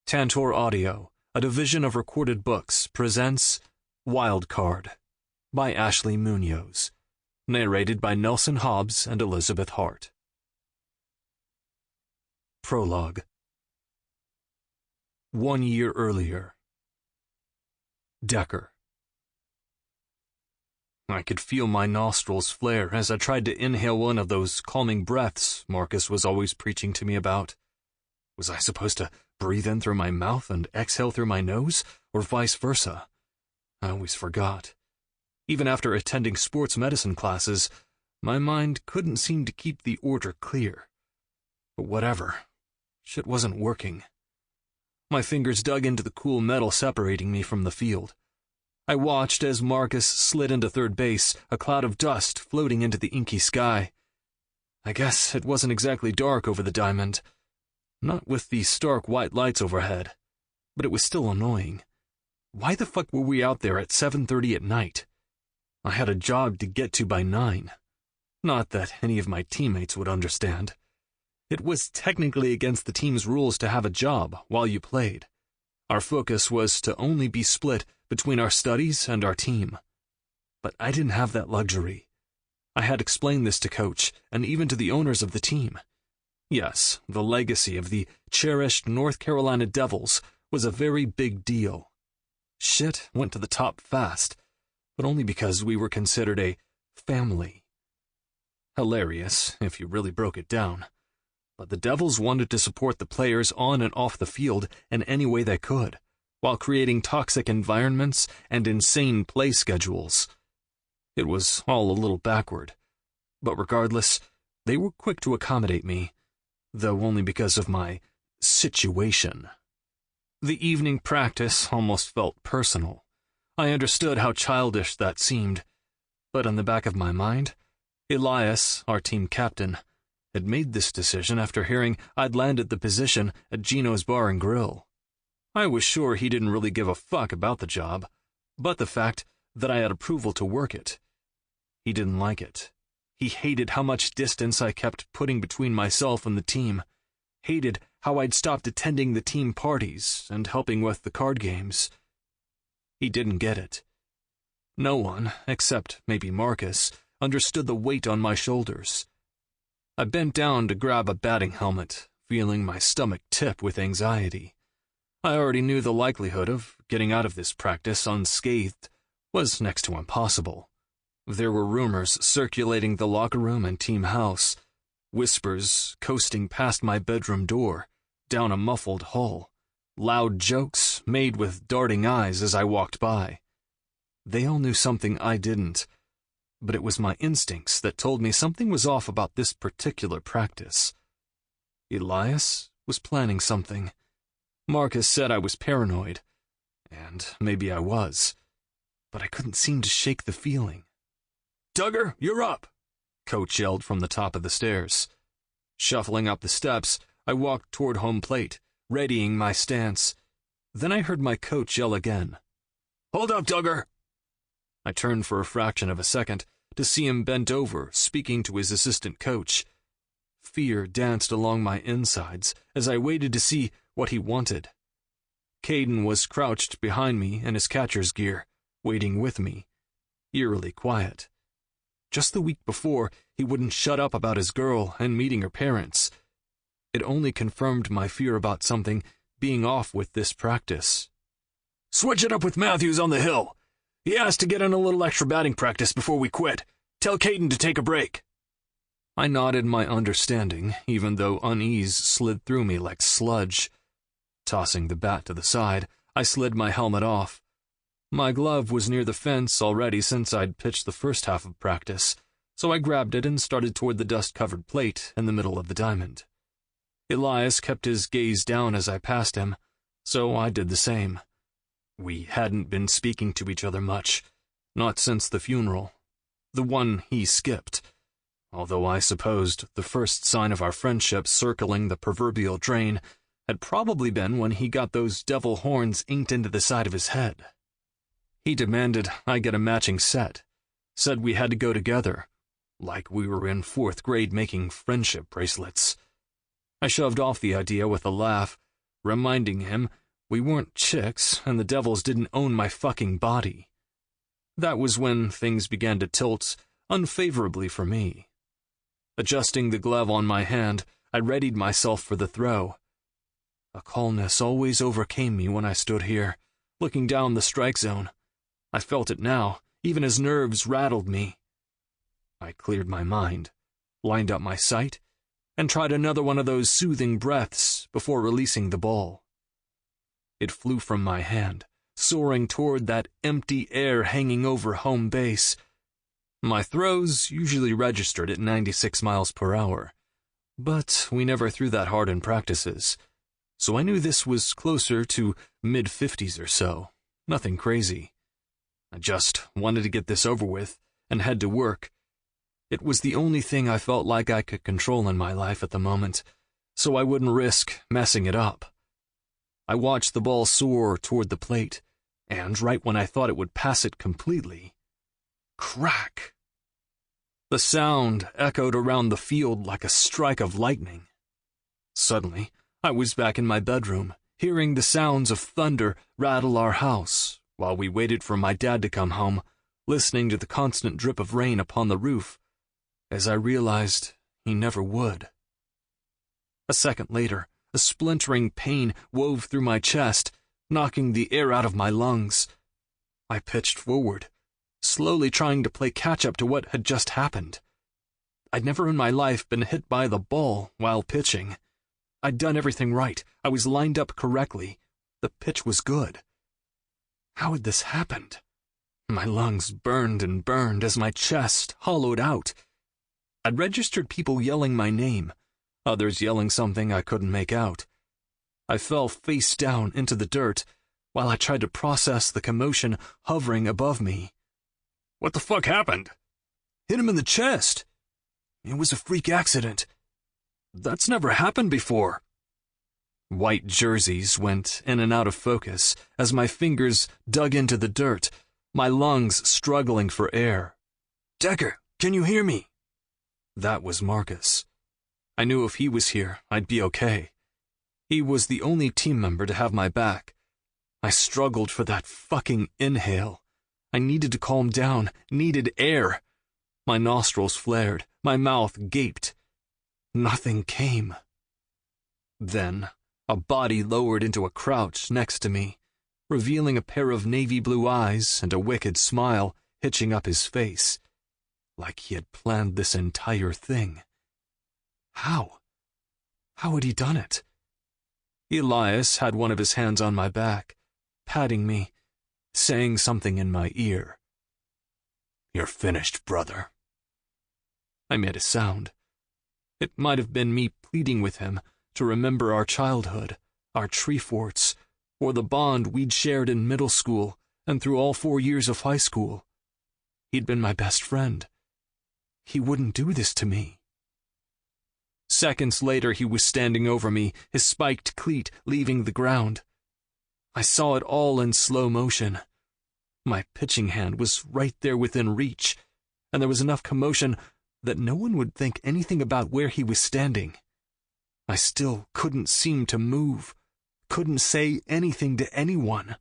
Tantor Audio, a division of Recorded Books, presents Wild Card by Ashley Munoz, narrated by Nelson Hobbs and Elizabeth Hart. Prologue. 1 year earlier. Decker. I could feel my nostrils flare as I tried to inhale one of those calming breaths Marcus was always preaching to me about. Was I supposed to breathe in through my mouth and exhale through my nose, or vice versa? I always forgot. Even after attending sports medicine classes, my mind couldn't seem to keep the order clear. But whatever. Shit wasn't working. My fingers dug into the cool metal separating me from the field. I watched as Marcus slid into third base, a cloud of dust floating into the inky sky. I guess it wasn't exactly dark over the diamond. Not with the stark white lights overhead, but it was still annoying. Why the fuck were we out there at 7:30 at night? I had a job to get to by 9. Not that any of my teammates would understand. It was technically against the team's rules to have a job while you played. Our focus was to only be split between our studies and our team. But I didn't have that luxury. I had explained this to Coach and even to the owners of the team. Yes, the legacy of the cherished North Carolina Devils was a very big deal. Shit went to the top fast, but only because we were considered a family. Hilarious, if you really broke it down. But the Devils wanted to support the players on and off the field in any way they could, while creating toxic environments and insane play schedules. It was all a little backward, but regardless, they were quick to accommodate me, though only because of my situation. The evening practice almost felt personal. I understood how childish that seemed, but in the back of my mind, Elias, our team captain, had made this decision after hearing I'd landed the position at Gino's Bar and Grill. I was sure he didn't really give a fuck about the job, but the fact that I had approval to work it. He didn't like it. He hated how much distance I kept putting between myself and the team, hated how I'd stopped attending the team parties and helping with the card games. He didn't get it. No one, except maybe Marcus, understood the weight on my shoulders. I bent down to grab a batting helmet, feeling my stomach tip with anxiety. I already knew the likelihood of getting out of this practice unscathed was next to impossible. There were rumors circulating the locker room and team house, whispers coasting past my bedroom door, down a muffled hall, loud jokes made with darting eyes as I walked by. They all knew something I didn't, but it was my instincts that told me something was off about this particular practice. Elias was planning something. Marcus said I was paranoid, and maybe I was, but I couldn't seem to shake the feeling. "Duggar, you're up!" Coach yelled from the top of the stairs. Shuffling up the steps, I walked toward home plate, readying my stance. Then I heard my coach yell again. "Hold up, Duggar!" I turned for a fraction of a second to see him bent over, speaking to his assistant coach. Fear danced along my insides as I waited to see what he wanted. Caden was crouched behind me in his catcher's gear, waiting with me, eerily quiet. Just the week before, he wouldn't shut up about his girl and meeting her parents. It only confirmed my fear about something being off with this practice. "Switch it up with Matthews on the hill. He asked to get in a little extra batting practice before we quit. Tell Caden to take a break." I nodded my understanding, even though unease slid through me like sludge. Tossing the bat to the side, I slid my helmet off. My glove was near the fence already since I'd pitched the first half of practice, so I grabbed it and started toward the dust-covered plate in the middle of the diamond. Elias kept his gaze down as I passed him, so I did the same. We hadn't been speaking to each other much, not since the funeral, the one he skipped, although I supposed the first sign of our friendship circling the proverbial drain had probably been when he got those devil horns inked into the side of his head. He demanded I get a matching set, said we had to go together, like we were in 4th grade making friendship bracelets. I shoved off the idea with a laugh, reminding him We weren't chicks, and the devils didn't own my fucking body. That was when things began to tilt unfavorably for me. Adjusting the glove on my hand, I readied myself for the throw. A calmness always overcame me when I stood here, looking down the strike zone. I felt it now, even as nerves rattled me. I cleared my mind, lined up my sight, and tried another one of those soothing breaths before releasing the ball. It flew from my hand, soaring toward that empty air hanging over home base. My throws usually registered at 96 miles per hour, but we never threw that hard in practices, so I knew this was closer to mid-50s or so. Nothing crazy. I just wanted to get this over with and head to work. It was the only thing I felt like I could control in my life at the moment, so I wouldn't risk messing it up. I watched the ball soar toward the plate, and right when I thought it would pass it completely, crack! The sound echoed around the field like a strike of lightning. Suddenly, I was back in my bedroom, hearing the sounds of thunder rattle our house, while we waited for my dad to come home, listening to the constant drip of rain upon the roof, as I realized he never would. A second later, a splintering pain wove through my chest, knocking the air out of my lungs. I pitched forward, slowly trying to play catch-up to what had just happened. I'd never in my life been hit by the ball while pitching. I'd done everything right. I was lined up correctly. The pitch was good. How had this happened? My lungs burned and burned as my chest hollowed out. I'd registered people yelling my name, others yelling something I couldn't make out. I fell face down into the dirt while I tried to process the commotion hovering above me. What the fuck happened? Hit him in the chest. It was a freak accident. That's never happened before. White jerseys went in and out of focus as my fingers dug into the dirt, my lungs struggling for air. Decker, can you hear me? That was Marcus. I knew if he was here, I'd be okay. He was the only team member to have my back. I struggled for that fucking inhale. I needed to calm down, needed air. My nostrils flared, my mouth gaped. Nothing came. Then, a body lowered into a crouch next to me, revealing a pair of navy blue eyes and a wicked smile hitching up his face, like he had planned this entire thing. How? How had he done it? Elias had one of his hands on my back, patting me, saying something in my ear. You're finished, brother. I made a sound. It might have been me pleading with him to remember our childhood, our tree forts, or the bond we'd shared in middle school and through all 4 years of high school. He'd been my best friend. He wouldn't do this to me. Seconds later, he was standing over me, his spiked cleat leaving the ground. I saw it all in slow motion. My pitching hand was right there within reach, and there was enough commotion that no one would think anything about where he was standing. I still couldn't seem to move, couldn't say anything to anyone.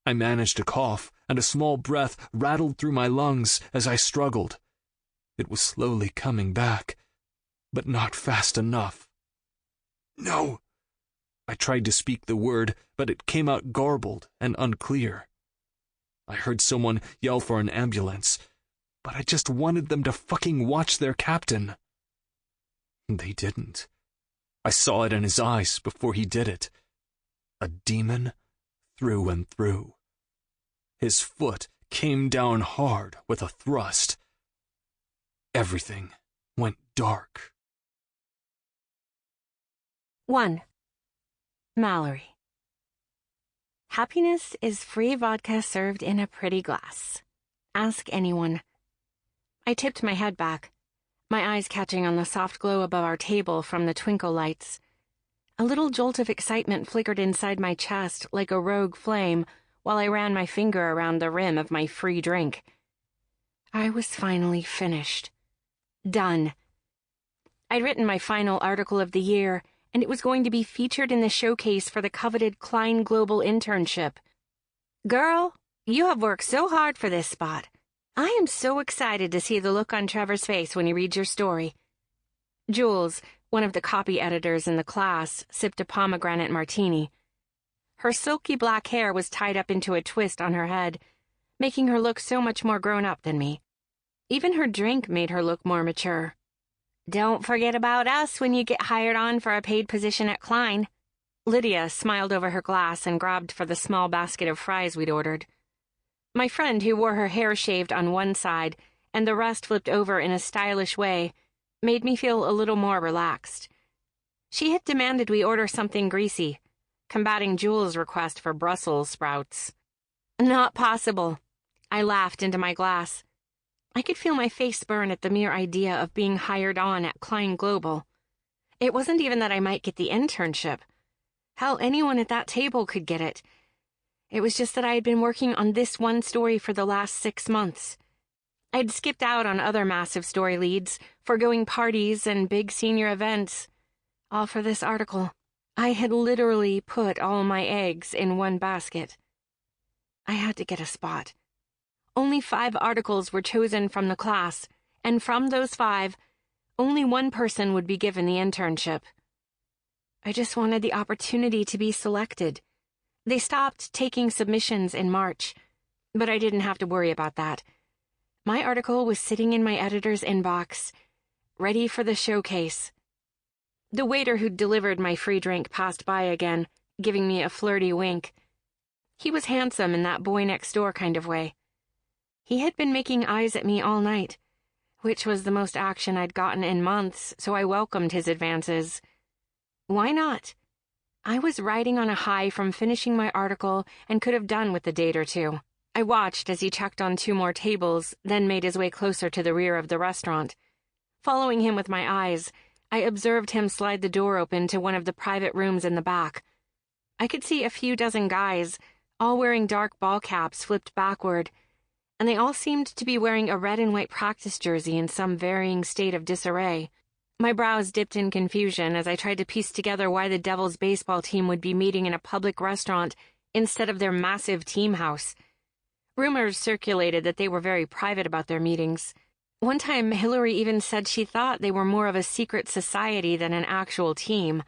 I managed to cough, and a small breath rattled through my lungs as I struggled. It was slowly coming back, but not fast enough. No! I tried to speak the word, but it came out garbled and unclear. I heard someone yell for an ambulance, but I just wanted them to fucking watch their captain. They didn't. I saw it in his eyes before he did it. A demon through and through. His foot came down hard with a thrust. Everything went dark. 1. Mallory. Happiness is free vodka served in a pretty glass. Ask anyone. I tipped my head back, my eyes catching on the soft glow above our table from the twinkle lights. A little jolt of excitement flickered inside my chest like a rogue flame while I ran my finger around the rim of my free drink. I was finally finished. Done. I'd written my final article of the year, and it was going to be featured in the showcase for the coveted Klein Global internship. Girl, you have worked so hard for this spot. I am so excited to see the look on Trevor's face when he reads your story. Jules, one of the copy editors in the class, sipped a pomegranate martini. Her silky black hair was tied up into a twist on her head, making her look so much more grown up than me. Even her drink made her look more mature. Don't forget about us when you get hired on for a paid position at Klein. Lydia smiled over her glass and grabbed for the small basket of fries we'd ordered. My friend, who wore her hair shaved on one side and the rest flipped over in a stylish way, made me feel a little more relaxed. She had demanded we order something greasy, combating Jules' request for Brussels sprouts. Not possible. I laughed into my glass. I could feel my face burn at the mere idea of being hired on at Klein Global. It wasn't even that I might get the internship. Hell, anyone at that table could get it. It was just that I had been working on this one story for the last 6 months. I'd skipped out on other massive story leads, foregoing parties and big senior events, all for this article. I had literally put all my eggs in one basket. I had to get a spot. Only 5 articles were chosen from the class, and from those 5, only one person would be given the internship. I just wanted the opportunity to be selected. They stopped taking submissions in March, but I didn't have to worry about that. My article was sitting in my editor's inbox, ready for the showcase. The waiter who delivered my free drink passed by again, giving me a flirty wink. He was handsome in that boy-next-door kind of way. He had been making eyes at me all night, which was the most action I'd gotten in months, so I welcomed his advances. Why not? I was riding on a high from finishing my article and could have done with a date or 2. I watched as he checked on 2 more tables, then made his way closer to the rear of the restaurant. Following him with my eyes, I observed him slide the door open to one of the private rooms in the back. I could see a few dozen guys, all wearing dark ball caps flipped backward, and they all seemed to be wearing a red and white practice jersey in some varying state of disarray. My brows dipped in confusion as I tried to piece together why the Devils baseball team would be meeting in a public restaurant instead of their massive team house. Rumors circulated that they were very private about their meetings. One time, Hillary even said she thought they were more of a secret society than an actual team.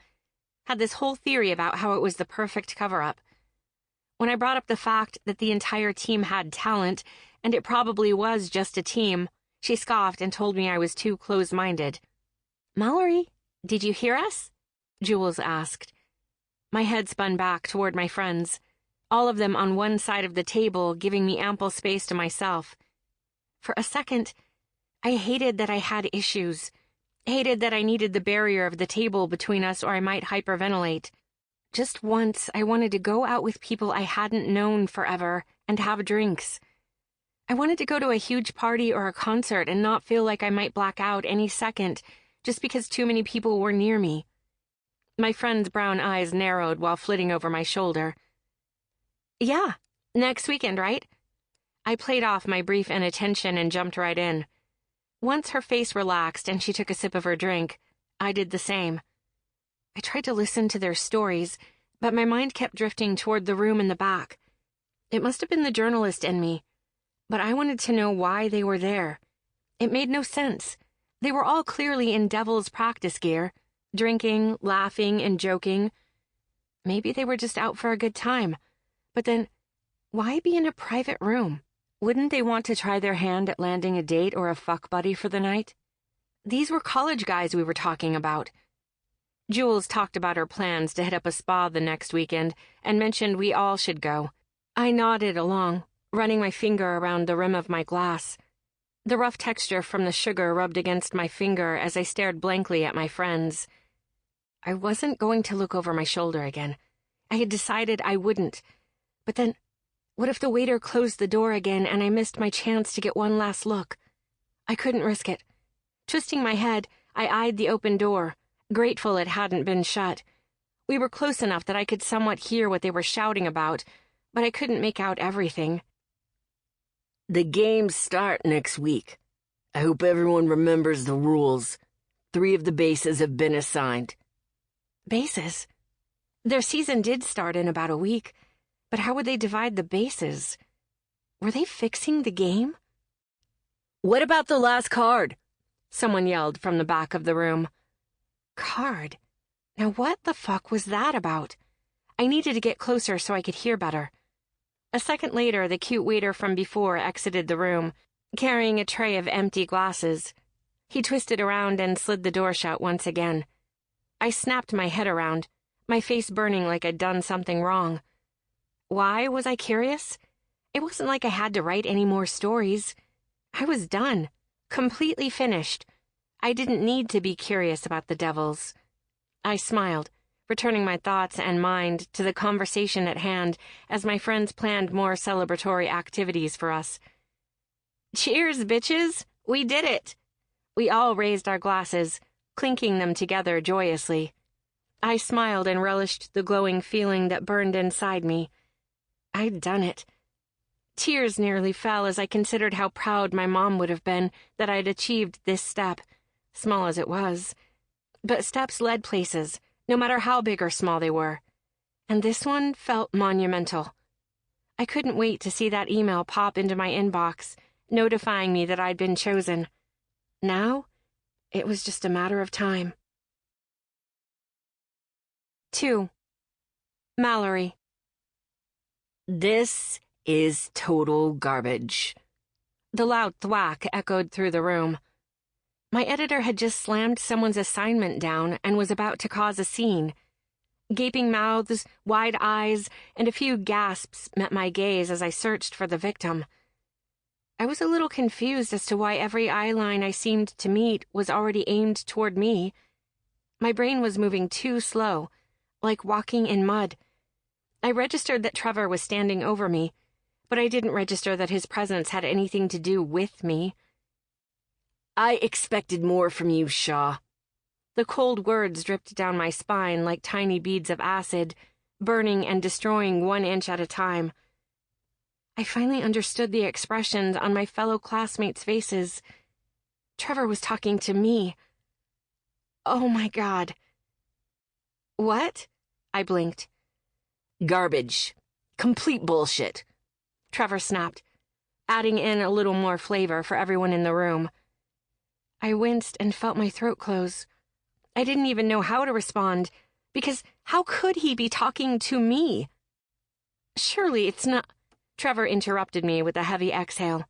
Had this whole theory about how it was the perfect cover-up. When I brought up the fact that the entire team had talent, and it probably was just a team, she scoffed and told me I was too close-minded. "Mallory, did you hear us?" Jules asked. My head spun back toward my friends, all of them on one side of the table, giving me ample space to myself. For a second, I hated that I had issues, hated that I needed the barrier of the table between us or I might hyperventilate. Just once, I wanted to go out with people I hadn't known forever and have drinks. I wanted to go to a huge party or a concert and not feel like I might black out any second just because too many people were near me. My friend's brown eyes narrowed while flitting over my shoulder. "Yeah, next weekend, right?" I played off my brief inattention and jumped right in. Once her face relaxed and she took a sip of her drink, I did the same. I tried to listen to their stories, but my mind kept drifting toward the room in the back. It must have been the journalist in me, but I wanted to know why they were there. It made no sense. They were all clearly in Devil's practice gear, drinking, laughing, and joking. Maybe they were just out for a good time. But then, why be in a private room? Wouldn't they want to try their hand at landing a date or a fuck buddy for the night? These were college guys we were talking about. Jules talked about her plans to hit up a spa the next weekend and mentioned we all should go. I nodded along, running my finger around the rim of my glass. The rough texture from the sugar rubbed against my finger as I stared blankly at my friends. I wasn't going to look over my shoulder again. I had decided I wouldn't. But then, what if the waiter closed the door again and I missed my chance to get one last look? I couldn't risk it. Twisting my head, I eyed the open door, grateful it hadn't been shut. We were close enough that I could somewhat hear what they were shouting about, but I couldn't make out everything. "The games start next week. I hope everyone remembers the rules. 3 of the bases have been assigned. Bases? Their season did start in about a week, but how would they divide the bases? Were they fixing the game? What about the last card? Someone yelled from the back of the room. Card? Now what the fuck was that about? I needed to get closer so I could hear better. A second later, the cute waiter from before exited the room, carrying a tray of empty glasses. He twisted around and slid the door shut once again. I snapped my head around, my face burning like I'd done something wrong. Why was I curious? It wasn't like I had to write any more stories. I was done, completely finished. I didn't need to be curious about the devils. I smiled, returning my thoughts and mind to the conversation at hand as my friends planned more celebratory activities for us. Cheers, bitches! We did it! We all raised our glasses, clinking them together joyously. I smiled and relished the glowing feeling that burned inside me. I'd done it. Tears nearly fell as I considered how proud my mom would have been that I'd achieved this step, small as it was. But steps led places, no matter how big or small they were. And this one felt monumental. I couldn't wait to see that email pop into my inbox, notifying me that I'd been chosen. Now, it was just a matter of time. 2. Mallory. This is total garbage. The loud thwack echoed through the room. My editor had just slammed someone's assignment down and was about to cause a scene. Gaping mouths, wide eyes, and a few gasps met my gaze as I searched for the victim. I was a little confused as to why every eyeline I seemed to meet was already aimed toward me. My brain was moving too slow, like walking in mud. I registered that Trevor was standing over me, but I didn't register that his presence had anything to do with me. I expected more from you, Shaw. The cold words dripped down my spine like tiny beads of acid, burning and destroying 1 inch at a time. I finally understood the expressions on my fellow classmates' faces. Trevor was talking to me. Oh my God. What? I blinked. Garbage. Complete bullshit. Trevor snapped, adding in a little more flavor for everyone in the room. I winced and felt my throat close. I didn't even know how to respond, because how could he be talking to me? Surely it's not... Trevor interrupted me with a heavy exhale.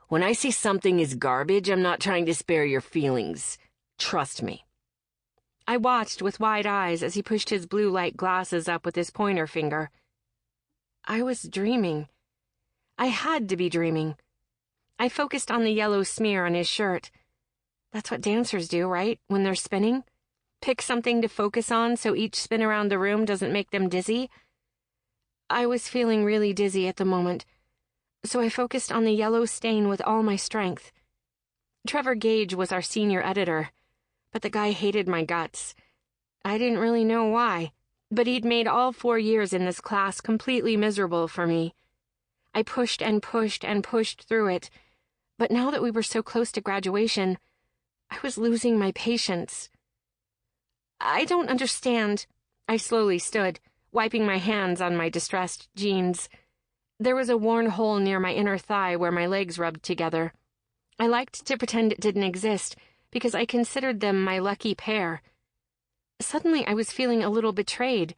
When I say something is garbage, I'm not trying to spare your feelings. Trust me. I watched with wide eyes as he pushed his blue light glasses up with his pointer finger. I was dreaming. I had to be dreaming. I focused on the yellow smear on his shirt. That's what dancers do, right, when they're spinning? Pick something to focus on so each spin around the room doesn't make them dizzy. I was feeling really dizzy at the moment, so I focused on the yellow stain with all my strength. Trevor Gage was our senior editor, but the guy hated my guts. I didn't really know why, but he'd made all 4 years in this class completely miserable for me. I pushed and pushed and pushed through it, but now that we were so close to graduation, I was losing my patience. I don't understand. I slowly stood, wiping my hands on my distressed jeans. There was a worn hole near my inner thigh where my legs rubbed together. I liked to pretend it didn't exist, because I considered them my lucky pair. Suddenly I was feeling a little betrayed.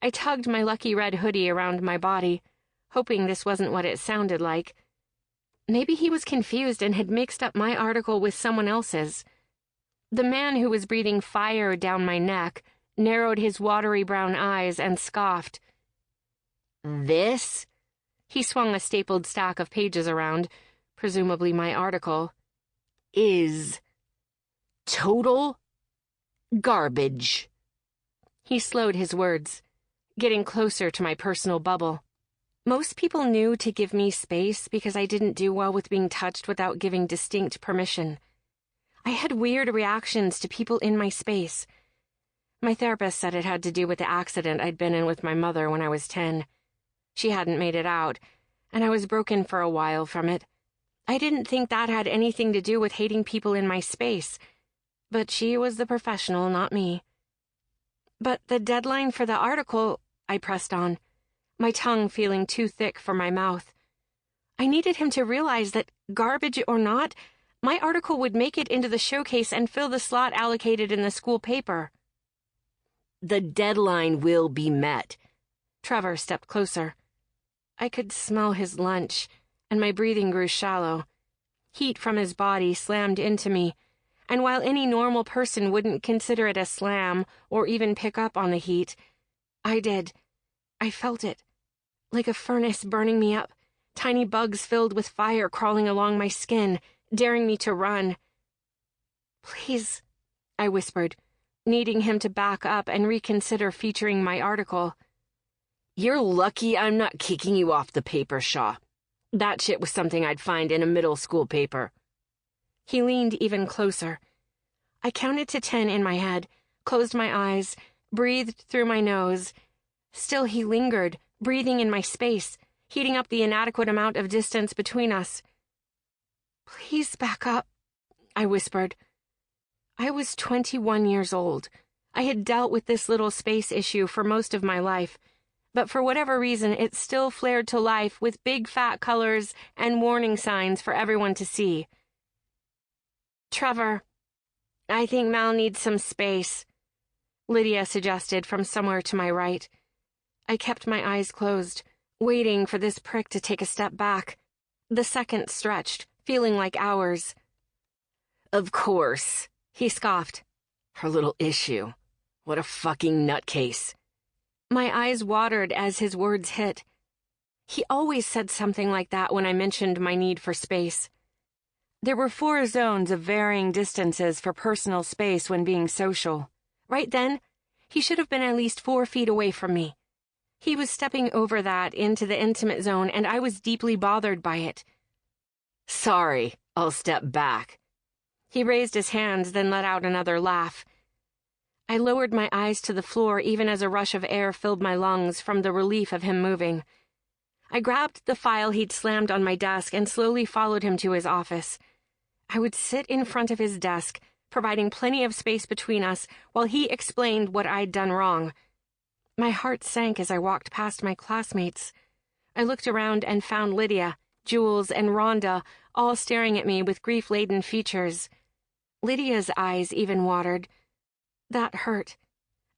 I tugged my lucky red hoodie around my body, hoping this wasn't what it sounded like. Maybe he was confused and had mixed up my article with someone else's. The man who was breathing fire down my neck narrowed his watery brown eyes and scoffed. This? He swung a stapled stack of pages around, presumably my article. Is total garbage. He slowed his words, getting closer to my personal bubble. Most people knew to give me space because I didn't do well with being touched without giving distinct permission. I had weird reactions to people in my space. My therapist said it had to do with the accident I'd been in with my mother when I was 10. She hadn't made it out, and I was broken for a while from it. I didn't think that had anything to do with hating people in my space, but she was the professional, not me. But the deadline for the article, I pressed on, my tongue feeling too thick for my mouth. I needed him to realize that, garbage or not, my article would make it into the showcase and fill the slot allocated in the school paper. The deadline will be met. Trevor stepped closer. I could smell his lunch, and my breathing grew shallow. Heat from his body slammed into me, and while any normal person wouldn't consider it a slam or even pick up on the heat, I did. I felt it, like a furnace burning me up, tiny bugs filled with fire crawling along my skin, daring me to run. "Please," I whispered, needing him to back up and reconsider featuring my article. You're lucky I'm not kicking you off the paper, Shaw. That shit was something I'd find in a middle school paper. He leaned even closer. I counted to 10 in my head, closed my eyes, breathed through my nose. Still he lingered, breathing in my space, heating up the inadequate amount of distance between us. "Please back up," I whispered. I was 21 years old. I had dealt with this little space issue for most of my life, but for whatever reason it still flared to life with big fat colors and warning signs for everyone to see. "Trevor, I think Mal needs some space," Lydia suggested from somewhere to my right. I kept my eyes closed, waiting for this prick to take a step back. The seconds stretched, feeling like hours. "Of course," he scoffed. "Her little issue. What a fucking nutcase." My eyes watered as his words hit. He always said something like that when I mentioned my need for space. There were 4 zones of varying distances for personal space when being social. Right then, he should have been at least 4 feet away from me. He was stepping over that into the intimate zone, and I was deeply bothered by it. "Sorry, I'll step back." He raised his hands, then let out another laugh. I lowered my eyes to the floor even as a rush of air filled my lungs from the relief of him moving. I grabbed the file he'd slammed on my desk and slowly followed him to his office. I would sit in front of his desk, providing plenty of space between us while he explained what I'd done wrong. My heart sank as I walked past my classmates. I looked around and found Lydia, Jules, and Rhonda all staring at me with grief-laden features. Lydia's eyes even watered. That hurt.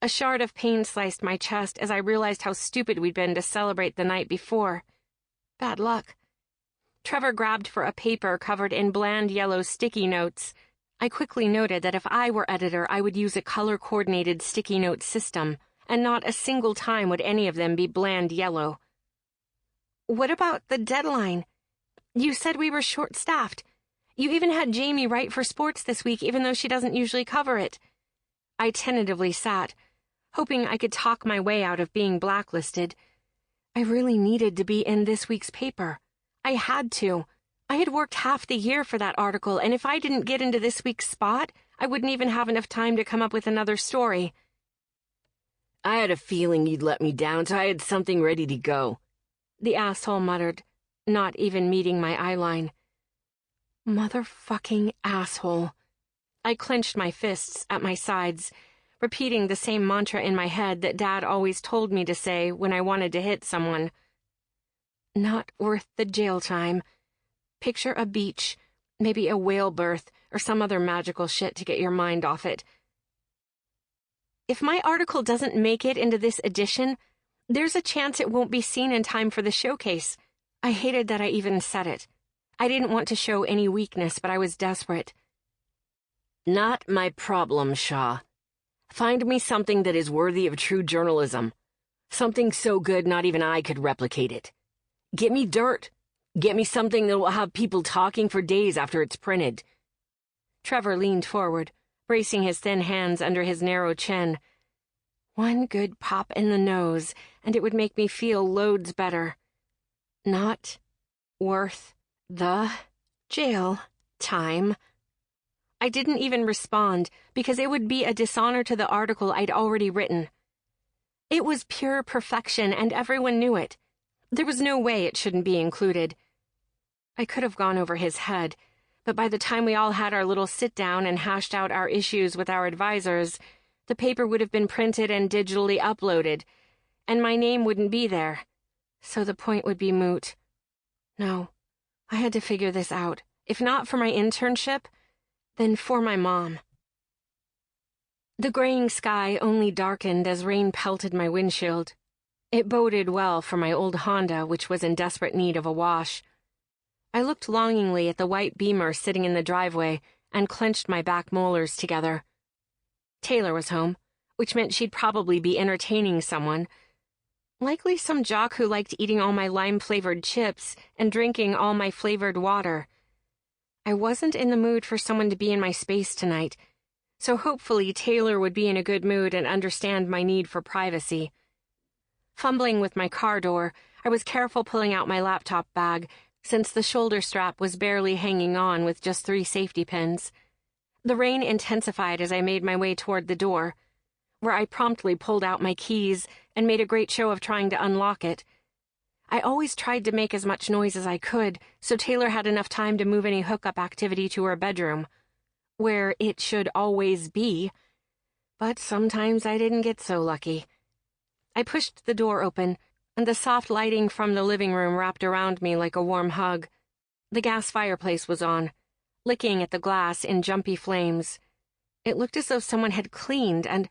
A shard of pain sliced my chest as I realized how stupid we'd been to celebrate the night before. Bad luck. Trevor grabbed for a paper covered in bland yellow sticky notes. I quickly noted that if I were editor, I would use a color-coordinated sticky note system, and not a single time would any of them be bland yellow. "What about the deadline? You said we were short-staffed. You even had Jamie write for sports this week, even though she doesn't usually cover it." I tentatively sat, hoping I could talk my way out of being blacklisted. I really needed to be in this week's paper. I had to. I had worked half the year for that article, and if I didn't get into this week's spot, I wouldn't even have enough time to come up with another story. "I had a feeling you'd let me down, so I had something ready to go," the asshole muttered, not even meeting my eyeline. Motherfucking asshole. I clenched my fists at my sides, repeating the same mantra in my head that Dad always told me to say when I wanted to hit someone. Not worth the jail time. Picture a beach, maybe a whale birth, or some other magical shit to get your mind off it. If my article doesn't make it into this edition, there's a chance it won't be seen in time for the showcase. I hated that I even said it. I didn't want to show any weakness, but I was desperate. "Not my problem, Shaw. Find me something that is worthy of true journalism. Something so good not even I could replicate it. Get me dirt. Get me something that will have people talking for days after it's printed." Trevor leaned forward, bracing his thin hands under his narrow chin. One good pop in the nose, and it would make me feel loads better. Not worth the jail time. I didn't even respond, because it would be a dishonor to the article I'd already written. It was pure perfection, and everyone knew it. There was no way it shouldn't be included. I could have gone over his head, but by the time we all had our little sit-down and hashed out our issues with our advisors, The paper would have been printed and digitally uploaded, and my name wouldn't be there. So the point would be moot. No, I had to figure this out. If not for my internship, then for my mom. The graying sky only darkened as rain pelted my windshield. It boded well for my old Honda, which was in desperate need of a wash. I looked longingly at the white Beamer sitting in the driveway and clenched my back molars together. Taylor was home, which meant she'd probably be entertaining someone. Likely some jock who liked eating all my lime-flavored chips and drinking all my flavored water. I wasn't in the mood for someone to be in my space tonight, so hopefully Taylor would be in a good mood and understand my need for privacy. Fumbling with my car door, I was careful pulling out my laptop bag, since the shoulder strap was barely hanging on with just 3 safety pins. The rain intensified as I made my way toward the door, where I promptly pulled out my keys and made a great show of trying to unlock it. I always tried to make as much noise as I could, so Taylor had enough time to move any hookup activity to her bedroom, where it should always be, but sometimes I didn't get so lucky. I pushed the door open, and the soft lighting from the living room wrapped around me like a warm hug. The gas fireplace was on, licking at the glass in jumpy flames. It looked as though someone had cleaned, and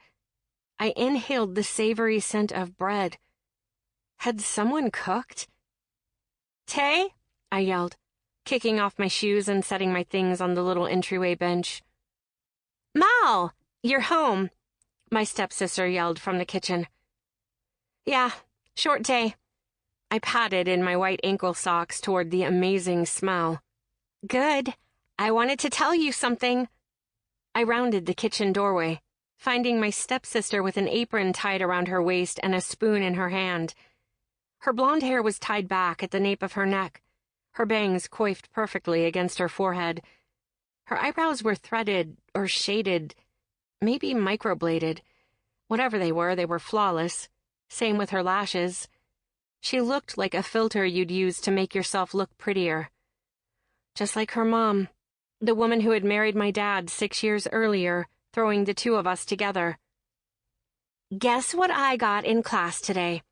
I inhaled the savory scent of bread. Had someone cooked? "Tay?" I yelled, kicking off my shoes and setting my things on the little entryway bench. "Mal, you're home," my stepsister yelled from the kitchen. "Yeah, short day." I padded in my white ankle socks toward the amazing smell. "Good. I wanted to tell you something." I rounded the kitchen doorway, finding my stepsister with an apron tied around her waist and a spoon in her hand. Her blonde hair was tied back at the nape of her neck, her bangs coiffed perfectly against her forehead. Her eyebrows were threaded or shaded, maybe microbladed. Whatever they were flawless. Same with her lashes. She looked like a filter you'd use to make yourself look prettier. Just like her mom, the woman who had married my dad 6 years earlier, throwing the two of us together. "Guess what I got in class today?"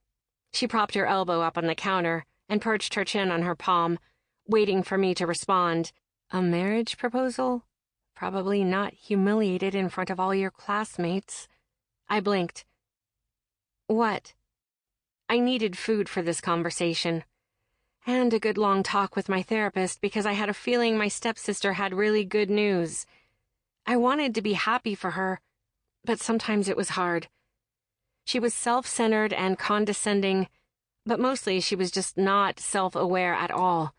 She propped her elbow up on the counter and perched her chin on her palm, waiting for me to respond. "A marriage proposal? Probably not humiliated in front of all your classmates." I blinked. "What?" I needed food for this conversation, and a good long talk with my therapist because I had a feeling my stepsister had really good news. I wanted to be happy for her, but sometimes it was hard. She was self-centered and condescending, but mostly she was just not self-aware at all.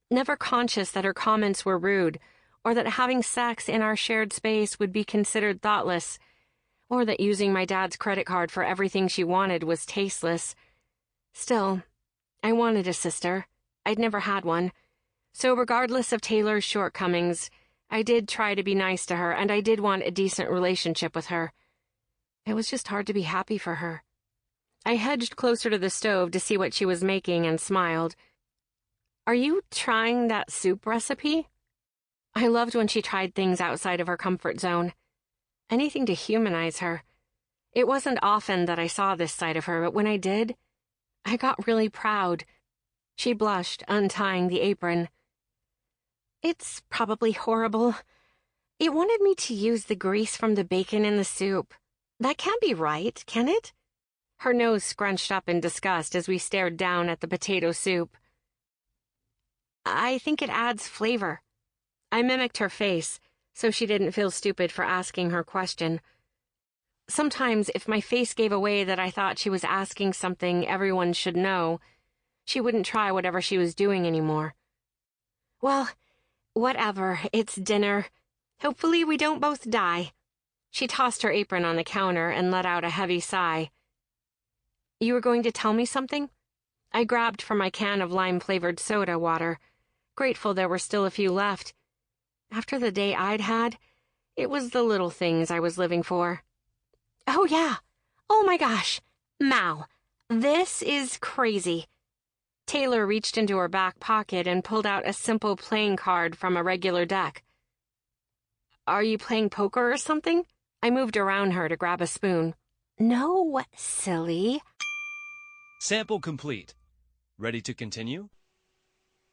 Never conscious that her comments were rude, or that having sex in our shared space would be considered thoughtless, or that using my dad's credit card for everything she wanted was tasteless. Still, I wanted a sister. I'd never had one. So regardless of Taylor's shortcomings, I did try to be nice to her, and I did want a decent relationship with her. It was just hard to be happy for her. I hedged closer to the stove to see what she was making and smiled. "Are you trying that soup recipe?" I loved when she tried things outside of her comfort zone. Anything to humanize her. It wasn't often that I saw this side of her, but when I did, I got really proud. She blushed, untying the apron. "It's probably horrible. It wanted me to use the grease from the bacon in the soup. That can't be right, can it?" Her nose scrunched up in disgust as we stared down at the potato soup. "I think it adds flavor." I mimicked her face, so she didn't feel stupid for asking her question. Sometimes, if my face gave away that I thought she was asking something everyone should know, she wouldn't try whatever she was doing anymore. "Well, whatever, it's dinner. Hopefully we don't both die." She tossed her apron on the counter and let out a heavy sigh. "You were going to tell me something?" I grabbed for my can of lime-flavored soda water, grateful there were still a few left. After the day I'd had, it was the little things I was living for. "Oh, yeah. Oh, my gosh. Mal, this is crazy." Taylor reached into her back pocket and pulled out a simple playing card from a regular deck. "Are you playing poker or something?" I moved around her to grab a spoon. No, silly. Sample complete. Ready to continue?